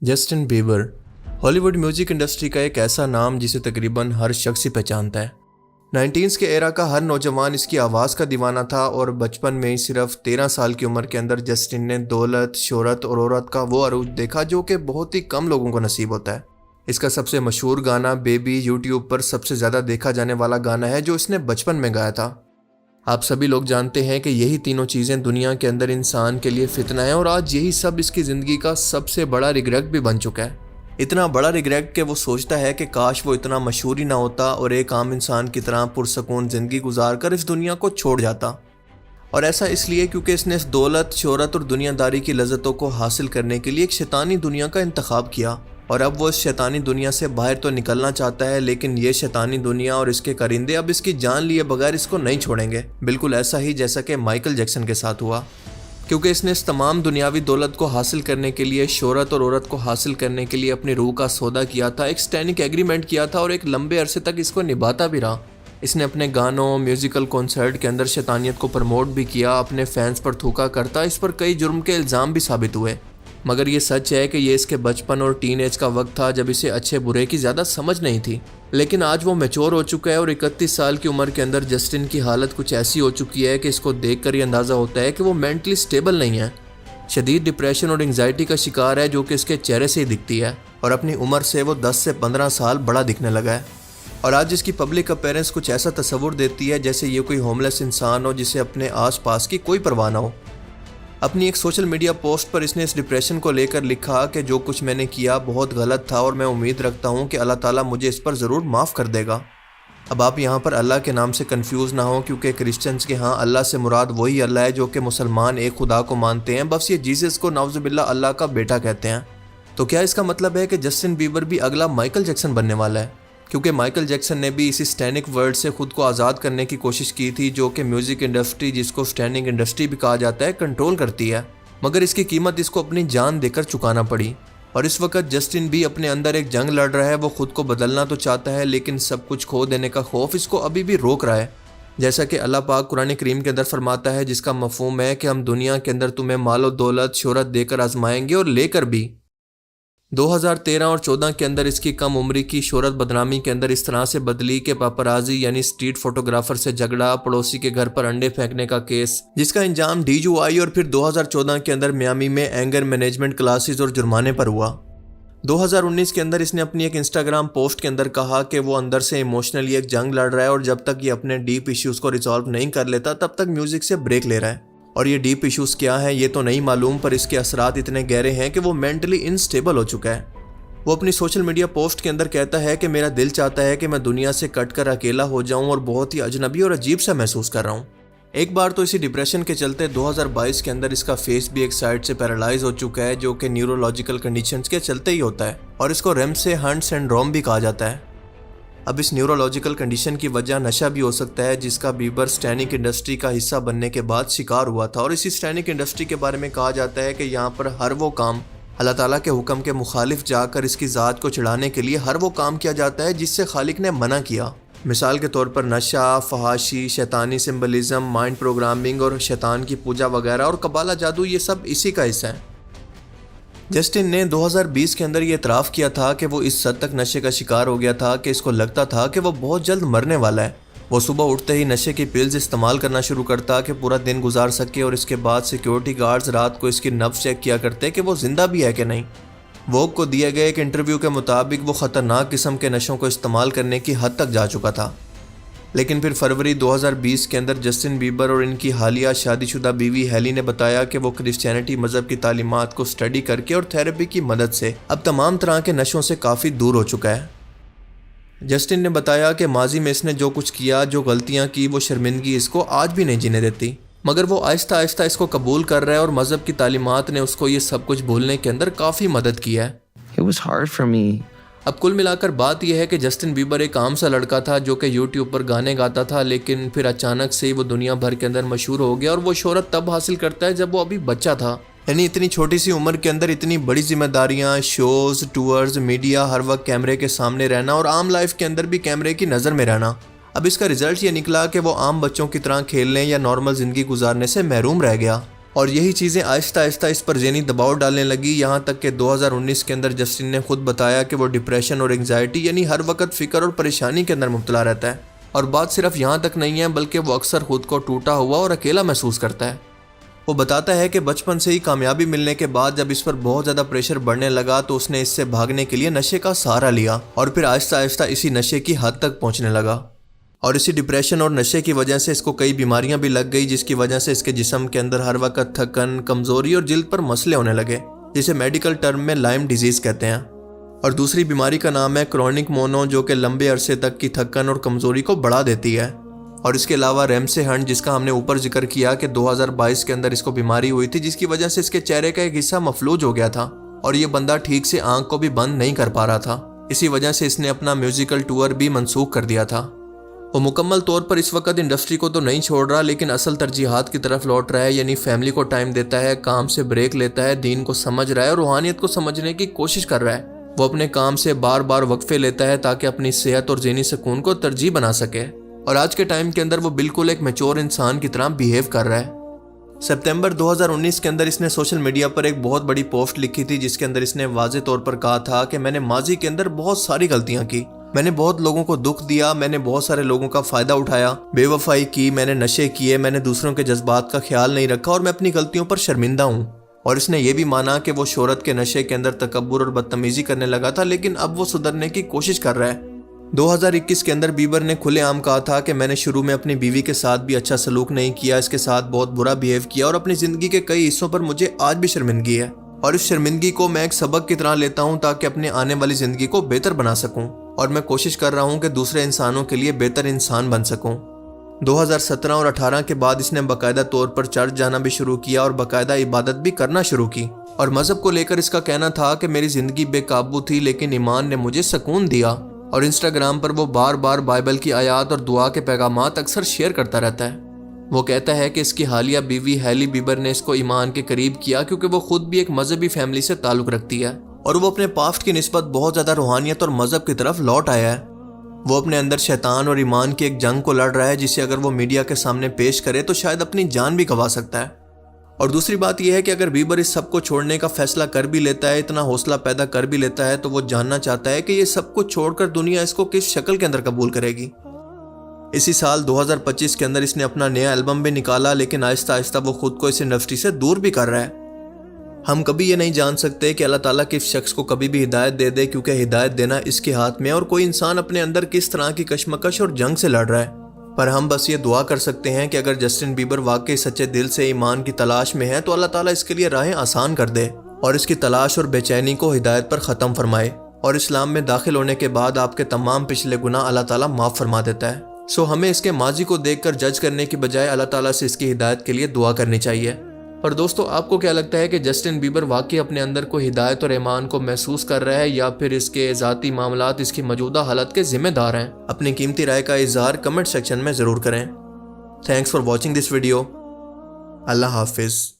Justin Bieber Hollywood music industry का एक ऐसा नाम जिसे तकरीबन हर शख्स ही पहचानता है। 19s के एरा का हर नौजवान इसकी आवाज़ का दीवाना था और बचपन में ही सिर्फ 13 साल की उम्र के अंदर जस्टिन ने दौलत, शोहरत और औरत का वो अरूज देखा जो कि बहुत ही कम लोगों को नसीब होता है। इसका सबसे मशहूर गाना बेबी यूट्यूब पर सबसे ज़्यादा देखा जाने वाला गाना है जो इसने बचपन में गाया था। आप सभी लोग जानते हैं कि यही तीनों चीज़ें दुनिया के अंदर इंसान के लिए फितना है और आज यही सब इसकी ज़िंदगी का सबसे बड़ा रिग्रेट भी बन चुका है। इतना बड़ा रिग्रेट कि वो सोचता है कि काश वो इतना मशहूर ही ना होता और एक आम इंसान की तरह पुरसकून ज़िंदगी गुजार कर इस दुनिया को छोड़ जाता। और ऐसा इसलिए क्योंकि इसने इस दौलत, शोहरत और दुनियादारी की लज्जतों को हासिल करने के लिए एक शैतानी दुनिया का इंतखाब किया और अब वो इस शैतानी दुनिया से बाहर तो निकलना चाहता है, लेकिन ये शैतानी दुनिया और इसके करिंदे अब इसकी जान लिए बगैर इसको नहीं छोड़ेंगे। बिल्कुल ऐसा ही जैसा कि माइकल जैक्सन के साथ हुआ, क्योंकि इसने इस तमाम दुनियावी दौलत को हासिल करने के लिए, शोहरत और औरत को हासिल करने के लिए अपनी रूह का सौदा किया था, एक स्टैंडिंग एग्रीमेंट किया था और एक लंबे अरसे तक इसको निभाता भी रहा। इसने अपने गानों, म्यूजिकल कॉन्सर्ट के अंदर शैतानियत को प्रमोट भी किया, अपने फैंस पर थूका करता, इस पर कई जुर्म के इल्ज़ाम भी साबित हुए। मगर ये सच है कि ये इसके बचपन और टीन एज का वक्त था जब इसे अच्छे बुरे की ज़्यादा समझ नहीं थी। लेकिन आज वो मैच्योर हो चुका है और 31 साल की उम्र के अंदर जस्टिन की हालत कुछ ऐसी हो चुकी है कि इसको देखकर ये अंदाज़ा होता है कि वो मेंटली स्टेबल नहीं है। शदीद डिप्रेशन और एंग्जाइटी का शिकार है जो कि इसके चेहरे से ही दिखती है और अपनी उम्र से वो 10 से 15 साल बड़ा दिखने लगा है। और आज इसकी पब्लिक अपीयरेंस कुछ ऐसा तस्वुर देती है जैसे ये कोई होमलेस इंसान हो जिसे अपने आस पास की कोई परवाह ना हो। अपनी एक सोशल मीडिया पोस्ट पर इसने इस डिप्रेशन को लेकर लिखा कि जो कुछ मैंने किया बहुत गलत था और मैं उम्मीद रखता हूँ कि अल्लाह ताला मुझे इस पर ज़रूर माफ़ कर देगा। अब आप यहाँ पर अल्लाह के नाम से कंफ्यूज ना हो, क्योंकि क्रिश्चियंस के यहाँ अल्लाह से मुराद वही अल्लाह है जो कि मुसलमान एक खुदा को मानते हैं। बस ये जीसस को नाउज़ुबिल्लाह अल्लाह का बेटा कहते हैं। तो क्या इसका मतलब है कि जस्टिन बीबर भी अगला माइकल जैक्सन बनने वाला है? क्योंकि माइकल जैक्सन ने भी इसी स्टैंडिंग वर्ल्ड से खुद को आज़ाद करने की कोशिश की थी जो कि म्यूज़िक इंडस्ट्री, जिसको स्टैंडिंग इंडस्ट्री भी कहा जाता है, कंट्रोल करती है। मगर इसकी कीमत इसको अपनी जान देकर चुकाना पड़ी। और इस वक्त जस्टिन भी अपने अंदर एक जंग लड़ रहा है। वो खुद को बदलना तो चाहता है लेकिन सब कुछ खो देने का खौफ इसको अभी भी रोक रहा है। जैसा कि अल्लाह पाक कुरान करीम के अंदर फरमाता है, जिसका मफहूम है कि हम दुनिया के अंदर तुम्हें मालो दौलत, शोहरत देकर आजमाएंगे और लेकर भी। 2013 और 14 के अंदर इसकी कम उम्री की शोहरत बदनामी के अंदर इस तरह से बदली कि पापराजी यानी स्ट्रीट फोटोग्राफर से झगड़ा, पड़ोसी के घर पर अंडे फेंकने का केस जिसका इंजाम DUI और फिर 2014 के अंदर मियामी में एंगर मैनेजमेंट क्लासेस और जुर्माने पर हुआ। 2019 के अंदर इसने अपनी एक इंस्टाग्राम पोस्ट के अंदर कहा कि वो अंदर से इमोशनली एक जंग लड़ रहा है और जब तक ये अपने डीप इश्यूज को रिजॉल्व नहीं कर लेता तब तक म्यूजिक से ब्रेक ले रहा है। और ये डीप इश्यूज क्या हैं ये तो नहीं मालूम, पर इसके असरात इतने गहरे हैं कि वो मेंटली इनस्टेबल हो चुका है। वो अपनी सोशल मीडिया पोस्ट के अंदर कहता है कि मेरा दिल चाहता है कि मैं दुनिया से कट कर अकेला हो जाऊं और बहुत ही अजनबी और अजीब सा महसूस कर रहा हूं। एक बार तो इसी डिप्रेशन के चलते 2022 के अंदर इसका फेस भी एक साइड से पैरालाइज हो चुका है जो कि न्यूरोलॉजिकल कंडीशंस के चलते ही होता है और इसको रेमसे हंट सिंड्रोम भी कहा जाता है। अब इस न्यूरोलॉजिकल कंडीशन की वजह नशा भी हो सकता है जिसका बीबर स्टैंडिंग इंडस्ट्री का हिस्सा बनने के बाद शिकार हुआ था। और इसी स्टैंडिंग इंडस्ट्री के बारे में कहा जाता है कि यहाँ पर हर वो काम अल्लाह ताला के हुक्म के मुखालिफ जाकर इसकी ज़ात को चिढ़ाने के लिए हर वो काम किया जाता है जिससे खालिक ने मना किया। मिसाल के तौर पर नशा, फहाशी, शैतानी सिंबलिज्म, माइंड प्रोग्रामिंग और शैतान की पूजा वगैरह और कबाला जादू, ये सब इसी का हिस्सा है। जस्टिन ने 2020 के अंदर ये इतराफ़ किया था कि वो इस हद तक नशे का शिकार हो गया था कि इसको लगता था कि वो बहुत जल्द मरने वाला है। वो सुबह उठते ही नशे की पिल्स इस्तेमाल करना शुरू करता कि पूरा दिन गुजार सके और इसके बाद सिक्योरिटी गार्ड्स रात को इसकी नब्ज़ चेक किया करते कि वो ज़िंदा भी है कि नहीं। वोग को दिए गए एक इंटरव्यू के मुताबिक वो ख़तरनाक किस्म के नशों को इस्तेमाल करने की हद तक जा चुका था। लेकिन फिर फरवरी 2020 के अंदर जस्टिन बीबर और इनकी हालिया शादीशुदा बीवी हेली ने बताया कि वो क्रिश्चियनिटी मज़हब की तालीमात को स्टडी करके और थेरेपी की मदद से अब तमाम तरह के नशों से काफ़ी दूर हो चुका है। जस्टिन ने बताया कि माजी में इसने जो कुछ किया, जो गलतियां की, वो शर्मिंदगी इसको आज भी नहीं जीने देती, मगर वो आहिस्ता आहिस्ता इसको कबूल कर रहा है और मज़हब की तालीमात ने उसको ये सब कुछ भूलने के अंदर काफ़ी मदद की है। It was hard for me. अब कुल मिलाकर बात यह है कि जस्टिन बीबर एक आम सा लड़का था जो कि यूट्यूब पर गाने गाता था, लेकिन फिर अचानक से ही वो दुनिया भर के अंदर मशहूर हो गया। और वो शोहरत तब हासिल करता है जब वो अभी बच्चा था, यानी इतनी छोटी सी उम्र के अंदर इतनी बड़ी जिम्मेदारियां, शोज़, टूर्स, मीडिया, हर वक्त कैमरे के सामने रहना और आम लाइफ के अंदर भी कैमरे की नज़र में रहना। अब इसका रिजल्ट ये निकला कि वो आम बच्चों की तरह खेलने या नॉर्मल ज़िंदगी गुजारने से महरूम रह गया اور یہی چیزیں آہستہ آہستہ اس پر ذہنی دباؤ ڈالنے لگی، یہاں تک کہ 2019 کے اندر جسٹن نے خود بتایا کہ وہ ڈپریشن اور انگزائٹی یعنی ہر وقت فکر اور پریشانی کے اندر مبتلا رہتا ہے۔ اور بات صرف یہاں تک نہیں ہے بلکہ وہ اکثر خود کو ٹوٹا ہوا اور اکیلا محسوس کرتا ہے۔ وہ بتاتا ہے کہ بچپن سے ہی کامیابی ملنے کے بعد جب اس پر بہت زیادہ پریشر بڑھنے لگا تو اس نے اس سے بھاگنے کے لیے نشے کا سہارا لیا اور پھر آہستہ آہستہ اسی نشے کی حد تک پہنچنے لگا۔ اور اسی ڈپریشن اور نشے کی وجہ سے اس کو کئی بیماریاں بھی لگ گئی، جس کی وجہ سے اس کے جسم کے اندر ہر وقت تھکن، کمزوری اور جلد پر مسئلے ہونے لگے، جسے میڈیکل ٹرم میں لائم ڈیزیز کہتے ہیں۔ اور دوسری بیماری کا نام ہے کرونک مونو، جو کہ لمبے عرصے تک کی تھکن اور کمزوری کو بڑھا دیتی ہے۔ اور اس کے علاوہ ریمسے ہنٹ، جس کا ہم نے اوپر ذکر کیا کہ 2022 کے اندر اس کو بیماری ہوئی تھی، جس کی وجہ سے اس کے چہرے کا ایک حصہ مفلوج ہو گیا تھا اور یہ بندہ ٹھیک سے آنکھ کو بھی بند نہیں کر پا رہا تھا۔ اسی وجہ سے اس نے اپنا میوزیکل ٹور بھی منسوخ کر دیا تھا۔ وہ مکمل طور پر اس وقت انڈسٹری کو تو نہیں چھوڑ رہا، لیکن اصل ترجیحات کی طرف لوٹ رہا ہے، یعنی فیملی کو ٹائم دیتا ہے، کام سے بریک لیتا ہے، دین کو سمجھ رہا ہے اور روحانیت کو سمجھنے کی کوشش کر رہا ہے۔ وہ اپنے کام سے بار بار وقفے لیتا ہے تاکہ اپنی صحت اور ذہنی سکون کو ترجیح بنا سکے، اور آج کے ٹائم کے اندر وہ بالکل ایک میچور انسان کی طرح بیہیو کر رہا ہے۔ سپتمبر 2019 کے اندر اس نے سوشل میڈیا پر ایک بہت بڑی پوسٹ لکھی تھی، جس کے اندر اس نے واضح طور پر کہا تھا کہ میں نے ماضی کے اندر بہت ساری غلطیاں کی، میں نے بہت لوگوں کو دکھ دیا، میں نے بہت سارے لوگوں کا فائدہ اٹھایا، بے وفائی کی، میں نے نشے کیے، میں نے دوسروں کے جذبات کا خیال نہیں رکھا اور میں اپنی غلطیوں پر شرمندہ ہوں۔ اور اس نے یہ بھی مانا کہ وہ شہرت کے نشے کے اندر تکبر اور بدتمیزی کرنے لگا تھا، لیکن اب وہ سدھرنے کی کوشش کر رہا ہے۔ 2021 کے اندر بیبر نے کھلے عام کہا تھا کہ میں نے شروع میں اپنی بیوی کے ساتھ بھی اچھا سلوک نہیں کیا، اس کے ساتھ بہت برا بیہیو کیا اور اپنی زندگی کے کئی حصوں پر مجھے آج بھی شرمندگی ہے، اور اس شرمندگی کو میں ایک سبق کی طرح لیتا ہوں تاکہ اپنے آنے والی زندگی کو بہتر بنا سکوں، اور میں کوشش کر رہا ہوں کہ دوسرے انسانوں کے لیے بہتر انسان بن سکوں۔ 2017 اور 18 کے بعد اس نے باقاعدہ طور پر چرچ جانا بھی شروع کیا اور باقاعدہ عبادت بھی کرنا شروع کی، اور مذہب کو لے کر اس کا کہنا تھا کہ میری زندگی بے قابو تھی لیکن ایمان نے مجھے سکون دیا۔ اور انسٹاگرام پر وہ بار بار بائبل کی آیات اور دعا کے پیغامات اکثر شیئر کرتا رہتا ہے۔ وہ کہتا ہے کہ اس کی حالیہ بیوی ہیلی بیبر نے اس کو ایمان کے قریب کیا کیونکہ وہ خود بھی ایک مذہبی فیملی سے تعلق رکھتی ہے، اور وہ اپنے پاسٹ کی نسبت بہت زیادہ روحانیت اور مذہب کی طرف لوٹ آیا ہے۔ وہ اپنے اندر شیطان اور ایمان کی ایک جنگ کو لڑ رہا ہے، جسے اگر وہ میڈیا کے سامنے پیش کرے تو شاید اپنی جان بھی گنوا سکتا ہے۔ اور دوسری بات یہ ہے کہ اگر بیبر اس سب کو چھوڑنے کا فیصلہ کر بھی لیتا ہے، اتنا حوصلہ پیدا کر بھی لیتا ہے، تو وہ جاننا چاہتا ہے کہ یہ سب کچھ چھوڑ کر دنیا اس کو کس شکل کے اندر قبول کرے گی۔ اسی سال 2025 کے اندر اس نے اپنا نیا البم بھی نکالا، لیکن آہستہ آہستہ وہ خود کو اس انڈسٹری سے دور بھی کر رہا ہے۔ ہم کبھی یہ نہیں جان سکتے کہ اللہ تعالیٰ کس شخص کو کبھی بھی ہدایت دے دے، کیونکہ ہدایت دینا اس کے ہاتھ میں ہے، اور کوئی انسان اپنے اندر کس طرح کی کشمکش اور جنگ سے لڑ رہا ہے۔ پر ہم بس یہ دعا کر سکتے ہیں کہ اگر جسٹن بیبر واقعی سچے دل سے ایمان کی تلاش میں ہے تو اللہ تعالیٰ اس کے لیے راہیں آسان کر دے اور اس کی تلاش اور بے چینی کو ہدایت پر ختم فرمائے، اور اسلام میں داخل ہونے کے بعد آپ کے تمام پچھلے گناہ اللہ تعالیٰ معاف فرما دیتا ہے۔ ہمیں اس کے ماضی کو دیکھ کر جج کرنے کی بجائے اللہ تعالیٰ سے اس کی ہدایت کے لیے دعا کرنی چاہیے۔ اور دوستو، آپ کو کیا لگتا ہے کہ جسٹن بیبر واقعی اپنے اندر کو ہدایت اور ایمان کو محسوس کر رہا ہے، یا پھر اس کے ذاتی معاملات اس کی موجودہ حالت کے ذمہ دار ہیں؟ اپنی قیمتی رائے کا اظہار کمنٹ سیکشن میں ضرور کریں۔ Thanks for watching this video. اللہ حافظ۔